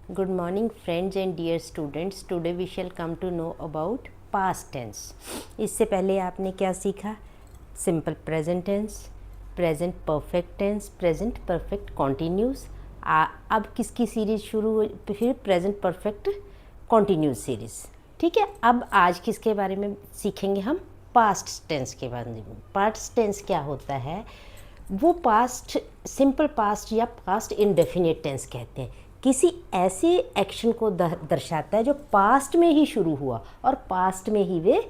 Good morning friends and dear students. Today we shall come to know about past tense. इससे पहले आपने क्या सीखा? Simple present tense, present perfect tense, present perfect continuous. अब किसकी series शुरू हो? फिर प्रेजेंट परफेक्ट कॉन्टीन्यूस सीरीज़। ठीक है, अब आज किसके बारे में सीखेंगे हम? पास्ट टेंस के बारे में। पास्ट टेंस क्या होता है? वो पास्ट, सिंपल पास्ट या पास्ट इंडेफिनिट टेंस कहते हैं। किसी ऐसे एक्शन को दर्शाता है जो पास्ट में ही शुरू हुआ और पास्ट में ही वे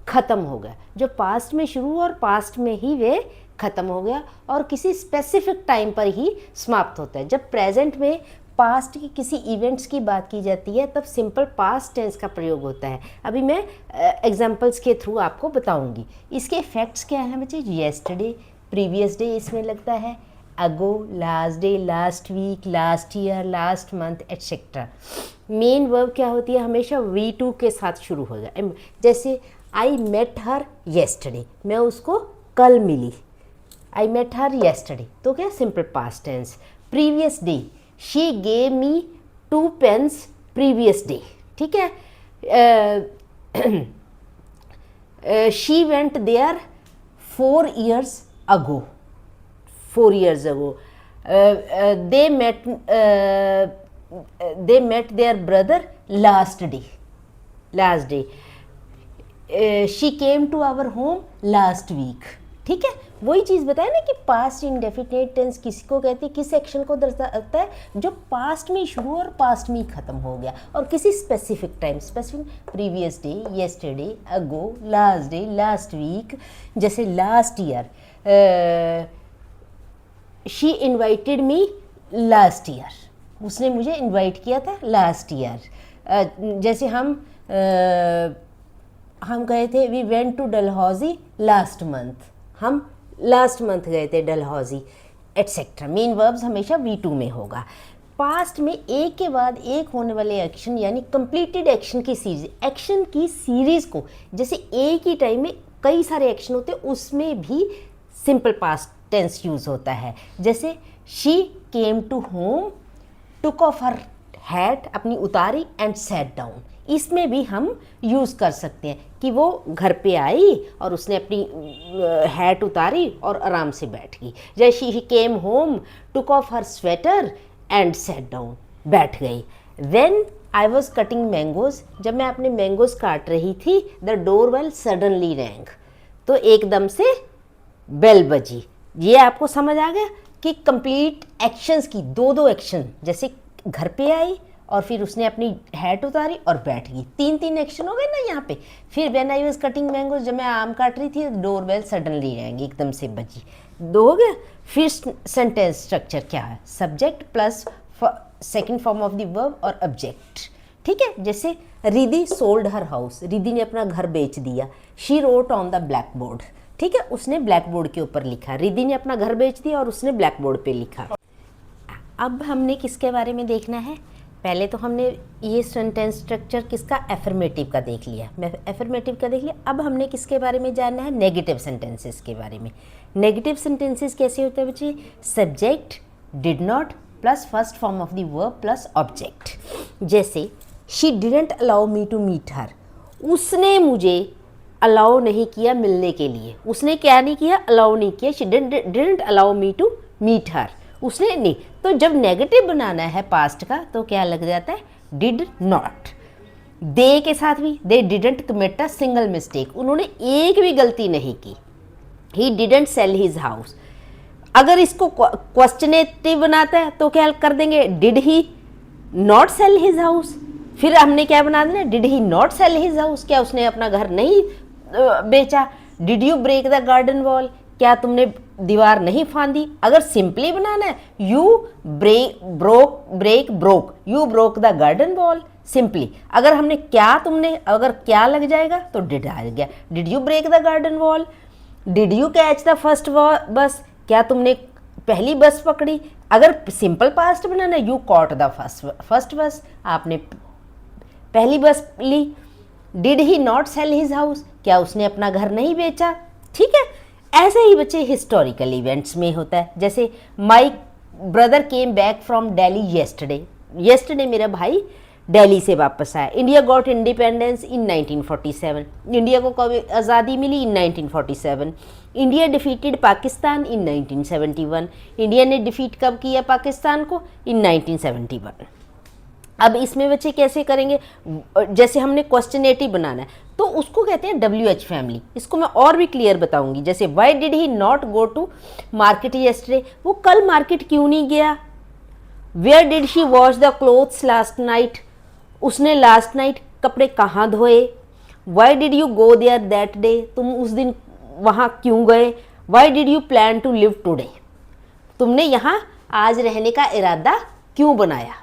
ख़त्म हो गया। जो पास्ट में शुरू हुआ और पास्ट में ही वे ख़त्म हो गया और किसी स्पेसिफिक टाइम पर ही समाप्त होता है। जब प्रेजेंट में पास्ट की किसी इवेंट्स की बात की जाती है तब सिंपल पास्ट टेंस का प्रयोग होता है। अभी मैं एग्जांपल्स के थ्रू आपको बताऊंगी। इसके फैक्ट्स क्या हैं बच्चे? येस्टरडे, प्रीवियस डे इसमें लगता है, ago, last day, last week, last year, last month etcetera. Main verb क्या होती है? हमेशा V2 के साथ शुरू हो जाए। जैसे आई मेट हर येस्टरडे, मैं उसको कल मिली। आई मेट हर येस्टरडे, तो क्या? Simple past tense. Previous day, she gave me 2 pens previous day. ठीक है। She went there 4 years ago. 4 years ago. They met their brother last day. She came to our home last week. ठीक है, वही चीज़ बताया ना कि past indefinite tense किसको कहते हैं? किस एक्शन को दर्शाता है जो पास्ट में शुरू और पास्ट में ही ख़त्म हो गया और किसी specific time, specific previous day, yesterday, ago, last day, last week. जैसे last year, she invited me last year, उसने मुझे इन्वाइट किया था लास्ट ईयर। जैसे हम गए थे, we went to Dalhousie last month, हम लास्ट मंथ गए थे डलहौजी एट्सेट्रा। मेन वर्ब्स हमेशा V2 में होगा। पास्ट में एक के बाद एक होने वाले एक्शन यानी कंप्लीटेड एक्शन की सीरीज, एक्शन की सीरीज़ को, जैसे एक ही टाइम में कई सारे एक्शन होते हैं उसमें भी सिंपल पास्ट टेंस यूज़ होता है। जैसे she came to home, took off her hat, अपनी उतारी, एंड सैट डाउन। इसमें भी हम यूज़ कर सकते हैं कि वो घर पे आई और उसने अपनी हैट उतारी और आराम से बैठ गई। जैसे she came home, took off her sweater and sat down, बैठ गई। When I was cutting mangoes, जब मैं अपने मैंगोज काट रही थी, the door bell suddenly rang, तो एकदम से बेल बजी। ये आपको समझ आ गया कि कंप्लीट एक्शंस की दो एक्शन, जैसे घर पे आई और फिर उसने अपनी हैट उतारी और बैठ गई, 3 एक्शन हो गए ना यहाँ पे। फिर when I was cutting mangoes, जब मैं आम काट रही थी, डोर बेल सडनली रैंग, एकदम से बजी, 2 हो गया। फिर सेंटेंस स्ट्रक्चर क्या है? Subject plus second form of the verb और ऑब्जेक्ट। ठीक है, जैसे रिद्धि सोल्ड हर हाउस, रिद्धि ने अपना घर बेच दिया। She wrote on the black board, ठीक है, उसने ब्लैक बोर्ड के ऊपर लिखा। रिद्धि ने अपना घर बेच दिया और उसने ब्लैक बोर्ड पे लिखा। अब हमने किसके बारे में देखना है? पहले तो हमने ये सेंटेंस स्ट्रक्चर किसका? एफर्मेटिव का देख लिया, एफर्मेटिव का देख लिया। अब हमने किसके बारे में जानना है? नेगेटिव सेंटेंसेस के बारे में। नेगेटिव सेंटेंसेस कैसे होते हैं बच्चे? Subject, did not plus first form of the verb plus object. जैसे she didn't allow me to meet her, उसने मुझे अलाउ नहीं किया मिलने के लिए। उसने क्या नहीं किया? अलाउ नहीं किया। She didn't allow me to meet her, उसने नहीं। तो जब नेगेटिव बनाना है पास्ट का तो क्या लग जाता है? Did not. दे के साथ भी, they didn't commit a single mistake, उन्होंने एक भी गलती नहीं की। He didn't sell his house. अगर इसको क्वेश्चनेटिव बनाता है तो क्या कर देंगे? Did he not sell his house. फिर हमने क्या बना देना? Did he not sell his house, क्या उसने अपना घर नहीं बेचा। Did you break the garden wall, क्या तुमने दीवार नहीं फांदी। अगर सिंपली बनाना है, you broke, you broke the garden wall, simply. अगर हमने क्या, तुमने अगर क्या लग जाएगा तो डिड आ गया। Did you break the garden wall. Did you catch the first bus, क्या तुमने पहली बस पकड़ी। अगर सिंपल पास्ट बनाना है, यू कॉट द फर्स्ट बस, आपने पहली बस ली। Did he not sell his house, क्या उसने अपना घर नहीं बेचा। ठीक है, ऐसे ही बच्चे हिस्टोरिकल इवेंट्स में होता है। जैसे my brother came back from Delhi yesterday, yesterday मेरा भाई दिल्ली से वापस आया। India got independence in 1947, India को कब आज़ादी मिली? इन 1947। इंडिया डिफीटेड पाकिस्तान इन 1971, इंडिया ने डिफीट कब किया पाकिस्तान को? इन 1971। अब इसमें बच्चे कैसे करेंगे? जैसे हमने क्वेश्चनेटिव बनाना है तो उसको कहते हैं WH फैमिली। इसको मैं और भी क्लियर बताऊंगी। जैसे why did he not go to market yesterday, वो कल मार्केट क्यों नहीं गया? Where did she wash the clothes last night, उसने लास्ट नाइट कपड़े कहाँ धोए? Why did you go there that day, तुम उस दिन वहाँ क्यों गए? Why did you plan to live today, तुमने यहाँ आज रहने का इरादा क्यों बनाया?